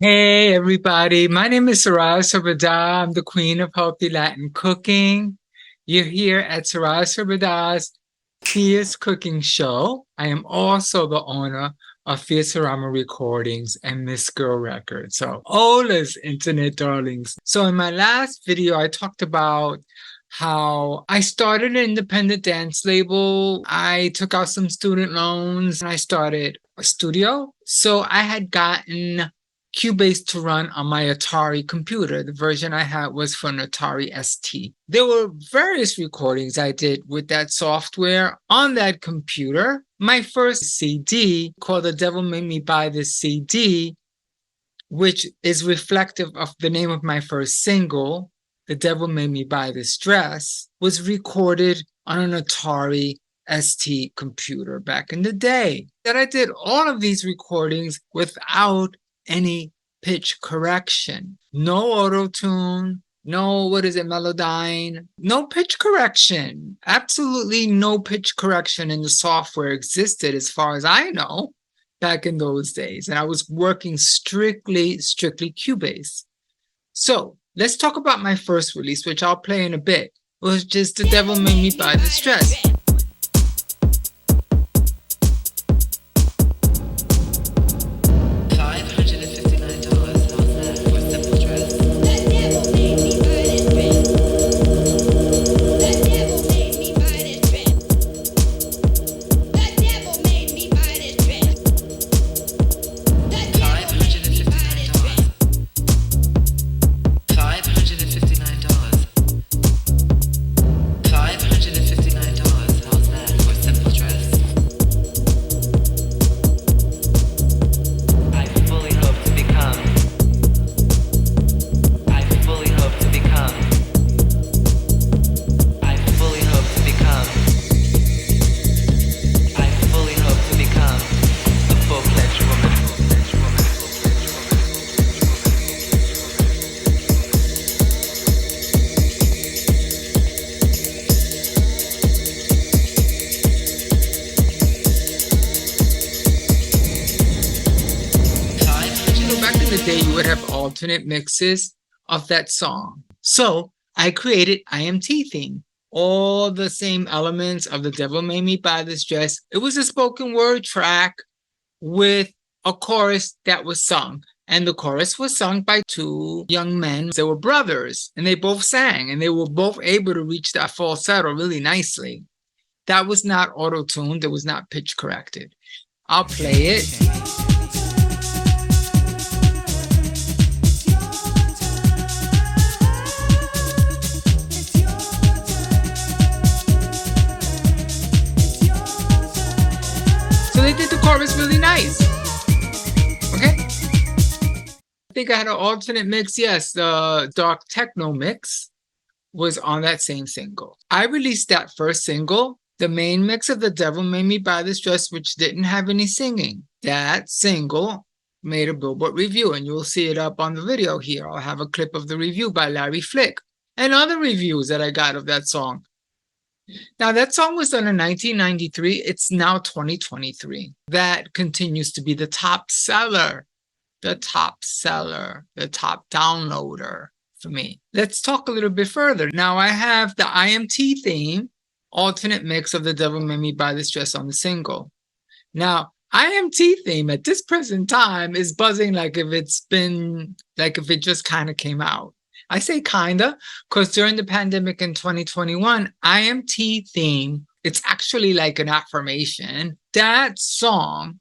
Hey everybody, my name is Sarah Sabada. I'm the queen of healthy Latin cooking. You're here at Sarah Sabada's Fierce Cooking Show. I am also the owner of Fierce Rama Recordings and Miss Girl Records. So, Holas, internet darlings. So, in my last video, I talked about how I started an independent dance label. I took out some student loans and I started a studio. So, I had gotten Cubase to run on my Atari computer. The version I had was for an Atari ST. There were various recordings I did with that software on that computer. My first CD, called The Devil Made Me Buy This CD, which is reflective of the name of my first single, The Devil Made Me Buy This Dress, was recorded on an Atari ST computer back in the day. That I did all of these recordings without any pitch correction. No auto-tune, no, Melodyne, no pitch correction. Absolutely no pitch correction in the software existed as far as I know back in those days. And I was working strictly Cubase. So let's talk about my first release, which I'll play in a bit. It was just The Devil Made Me Buy This Dress. You would have alternate mixes of that song. So I created I.M.T theme. All the same elements of The Devil Made Me Buy This Dress. It was a spoken word track with a chorus that was sung. And the chorus was sung by two young men. They were brothers, and they both sang, and they were both able to reach that falsetto really nicely. That was not auto-tuned. It was not pitch corrected. I'll play it. They did the chorus really nice. Okay. I think I had an alternate mix. Yes, the dark techno mix was on that same single. I released that first single, the main mix of The Devil Made Me Buy This Dress, which didn't have any singing. That single made a Billboard review, and you'll see it up on the video here. I'll have a clip of the review by Larry Flick and other reviews that I got of that song. Now, that song was done in 1993. It's now 2023. That continues to be the top seller, the top downloader for me. Let's talk a little bit further. Now, I have the I.M.T theme, alternate mix of The Devil Made Me Buy This Dress on the single. Now, I.M.T theme at this present time is buzzing like if it just kind of came out. I say kinda, because during the pandemic in 2021, I.M.T theme, it's actually like an affirmation. That song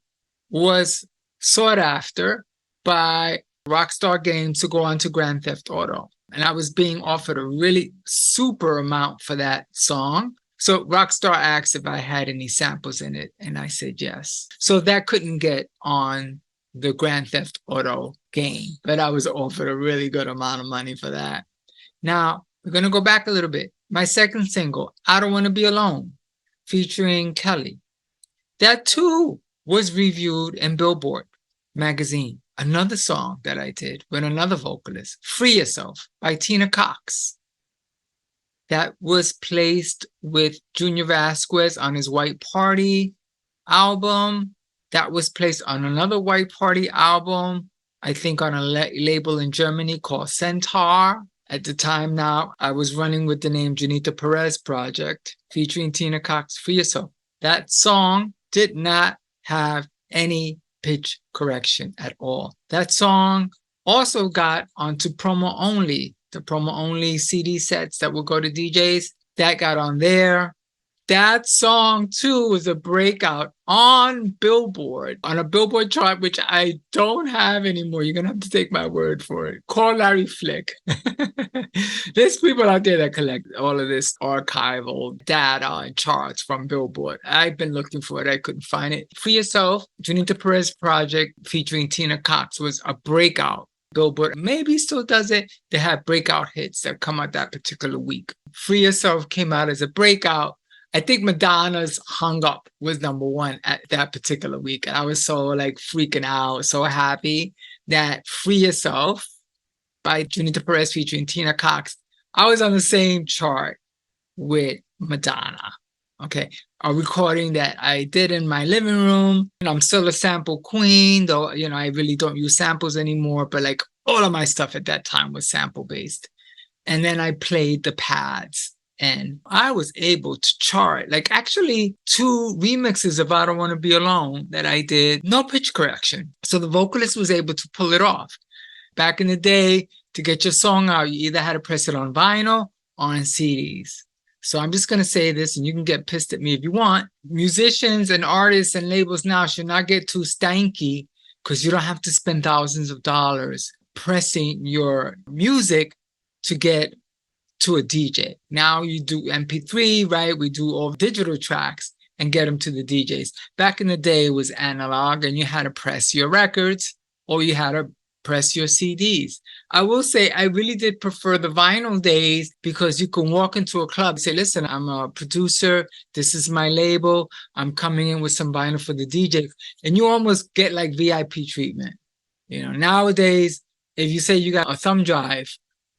was sought after by Rockstar Games to go on to Grand Theft Auto. And I was being offered a really super amount for that song. So Rockstar asked if I had any samples in it, and I said yes. So that couldn't get on the Grand Theft Auto game, but I was offered a really good amount of money for that. Now, we're going to go back a little bit. My second single, I Don't Want to Be Alone, featuring Kelly. That too was reviewed in Billboard magazine. Another song that I did with another vocalist, Free Yourself by Tina Cox. That was placed with Junior Vasquez on his White Party album. That was placed on another White Party album I think on a label in Germany called Centaur. At the time now, I was running with the name Junita Perez Project, featuring Tina Cox, Free Yourself. That song did not have any pitch correction at all. That song also got onto promo only, the promo only CD sets that will go to DJs. That got on there. That song too was a breakout on Billboard, on a Billboard chart, which I don't have anymore. You're going to have to take my word for it. Call Larry Flick. There's people out there that collect all of this archival data and charts from Billboard. I've been looking for it. I couldn't find it. Free Yourself, Junita Perez Project featuring Tina Cox was a breakout. Billboard maybe still does it. They have breakout hits that come out that particular week. Free Yourself came out as a breakout. I think Madonna's Hung Up was #1 at that particular week. And I was so like freaking out, so happy that Free Yourself by Junita Perez featuring Tina Cox, I was on the same chart with Madonna. Okay, a recording that I did in my living room. And I'm still a sample queen, though, you know, I really don't use samples anymore, but like all of my stuff at that time was sample based. And then I played the pads. And I was able to chart, like actually 2 remixes of I Don't Want to Be Alone that I did, no pitch correction. So the vocalist was able to pull it off. Back in the day, to get your song out, you either had to press it on vinyl or on CDs. So I'm just going to say this, and you can get pissed at me if you want. Musicians and artists and labels now should not get too stanky, because you don't have to spend thousands of dollars pressing your music to get to a DJ. Now you do MP3, right? We do all digital tracks and get them to the DJs. Back in the day, it was analog, and you had to press your records or you had to press your CDs. I will say I really did prefer the vinyl days, because you can walk into a club and say, listen, I'm a producer. This is my label. I'm coming in with some vinyl for the DJ. And you almost get like VIP treatment. You know, nowadays, if you say you got a thumb drive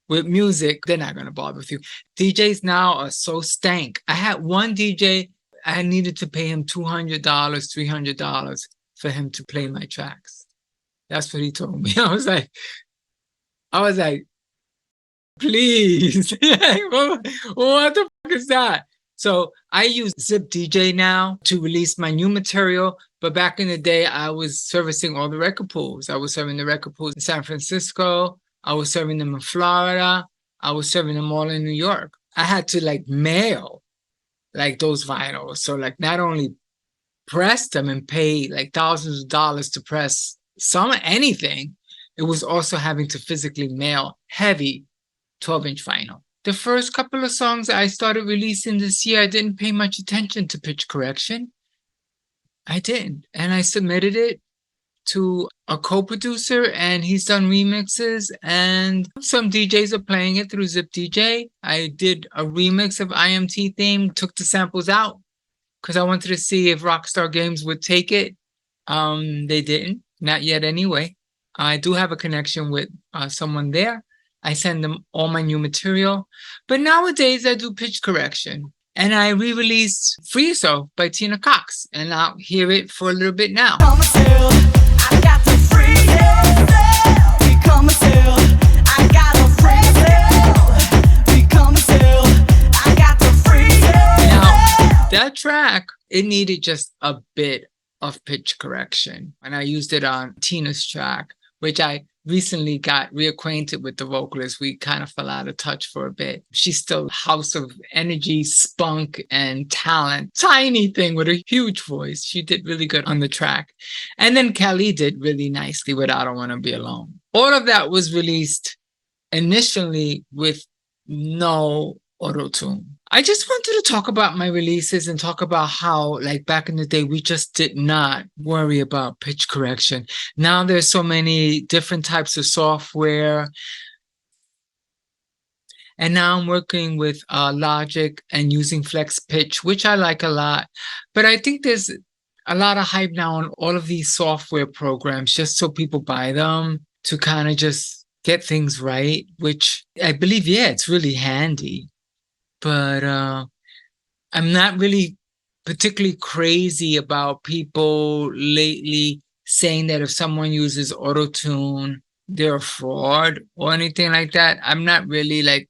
with music, they're not going to bother with you. DJs now are so stank. I had one DJ, I needed to pay him $200, $300 for him to play my tracks. That's what he told me. I was like, please. What the fuck is that? So I use Zip DJ now to release my new material. But back in the day, I was servicing all the record pools. I was serving the record pools in San Francisco. I was serving them in Florida. I was serving them all in New York. I had to like mail like those vinyls. So like not only press them and pay like thousands of dollars to press anything, it was also having to physically mail heavy 12-inch vinyl. The first couple of songs I started releasing this year, I didn't pay much attention to pitch correction. I didn't. And I submitted it to a co-producer, and he's done remixes, and some DJs are playing it through Zip DJ. I did a remix of I.M.T theme, took the samples out because I wanted to see if Rockstar Games would take it. They didn't, not yet anyway. I do have a connection with someone there. I send them all my new material. But nowadays I do pitch correction, and I re-released Free Yourself by Tina Cox, and I'll hear it for a little bit now. I got to free yourself. Become myself. I got to free yourself. Become myself. I got to free yourself. Now, that track, it needed just a bit of pitch correction. And I used it on Tina's track, which I recently got reacquainted with the vocalist. We kind of fell out of touch for a bit. She's still a house of energy, spunk, and talent. Tiny thing with a huge voice. She did really good on the track. And then Kelly did really nicely with I Don't Want to Be Alone. All of that was released initially with no auto-tune. I just wanted to talk about my releases and talk about how, like, back in the day, we just did not worry about pitch correction. Now there's so many different types of software. And now I'm working with Logic and using Flex Pitch, which I like a lot. But I think there's a lot of hype now on all of these software programs just so people buy them to kind of just get things right, which I believe, yeah, it's really handy. But I'm not really particularly crazy about people lately saying that if someone uses auto-tune, they're a fraud or anything like that. I'm not really like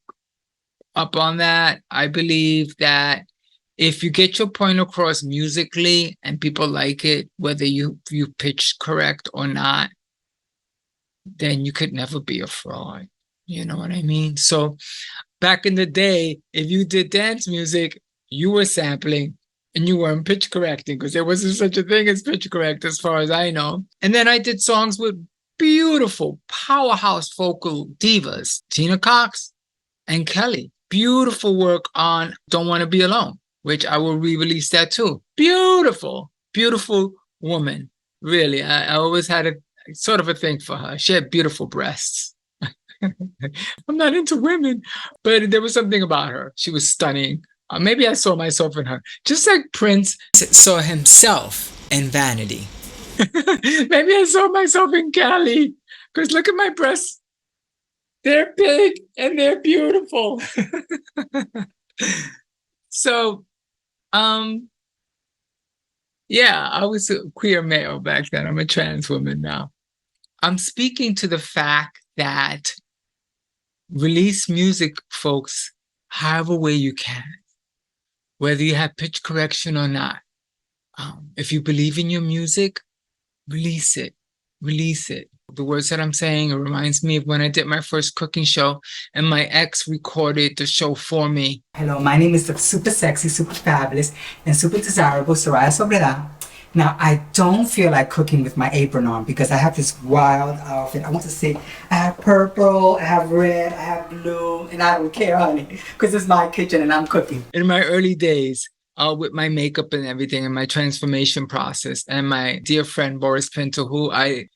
up on that. I believe that if you get your point across musically and people like it, whether you pitch correct or not, then you could never be a fraud. You know what I mean? So back in the day, if you did dance music, you were sampling and you weren't pitch correcting because there wasn't such a thing as pitch correct as far as I know. And then I did songs with beautiful powerhouse vocal divas, Tina Cox and Kelly. Beautiful work on Don't Want to Be Alone, which I will re-release that too. Beautiful, beautiful woman. Really, I always had a sort of a thing for her. She had beautiful breasts. I'm not into women, but there was something about her. She was stunning. Maybe I saw myself in her, just like Prince saw himself in Vanity. Maybe I saw myself in Cali, because look at my breasts. They're big and they're beautiful. So, yeah, I was a queer male back then. I'm a trans woman now. I'm speaking to the fact that release music, folks, however way you can, whether you have pitch correction or not. If you believe in your music, release it. Release it. The words that I'm saying, it reminds me of when I did my first cooking show and my ex recorded the show for me. Hello, my name is the super sexy, super fabulous, and super desirable Soraya Sobrera. Now, I don't feel like cooking with my apron on because I have this wild outfit. I want to say I have purple, I have red, I have blue, and I don't care, honey, because it's my kitchen and I'm cooking. In my early days, with my makeup and everything and my transformation process, and my dear friend Boris Pinto, who I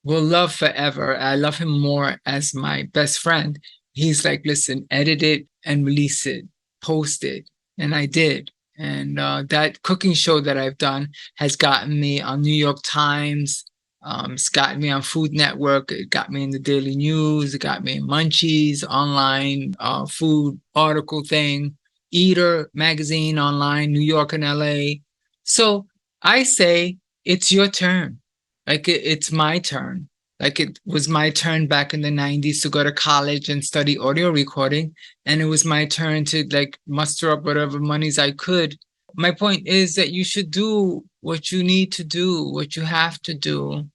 will love forever. I love him more as my best friend. He's like, listen, edit it and release it, post it. And I did. And that cooking show that I've done has gotten me on New York Times. It's gotten me on Food Network. It got me in the Daily News. It got me in Munchies, online food article thing, Eater magazine online, New York and LA. So I say it's your turn. Like it's my turn. Like it was my turn back in the 90s to go to college and study audio recording. And it was my turn to like muster up whatever monies I could. My point is that you should do what you need to do, what you have to do,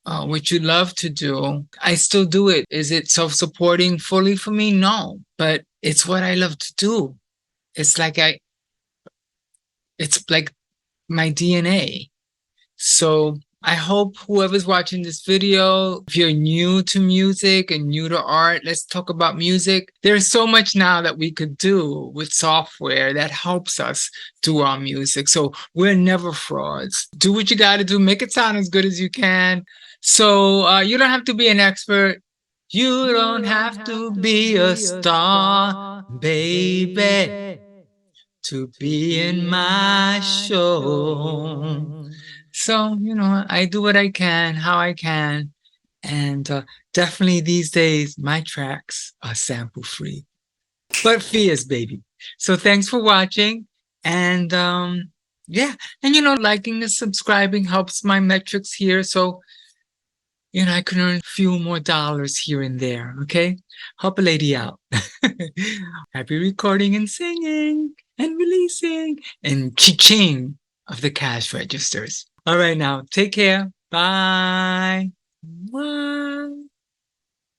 what you love to do. I still do it. Is it self-supporting fully for me? No, but it's what I love to do. It's like it's like my DNA. So I hope whoever's watching this video, if you're new to music and new to art, let's talk about music. There's so much now that we could do with software that helps us do our music. So we're never frauds. Do what you got to do. Make it sound as good as you can. So you don't have to be an expert. You don't have to be a star, baby, to be in my show. So, I do what I can, how I can. And definitely these days, my tracks are sample free, but fierce, baby. So thanks for watching. And yeah, and liking and subscribing helps my metrics here. So, I can earn a few more dollars here and there. Okay. Help a lady out. Happy recording and singing and releasing and cha-ching of the cash registers. All right, now take care. Bye. Bye.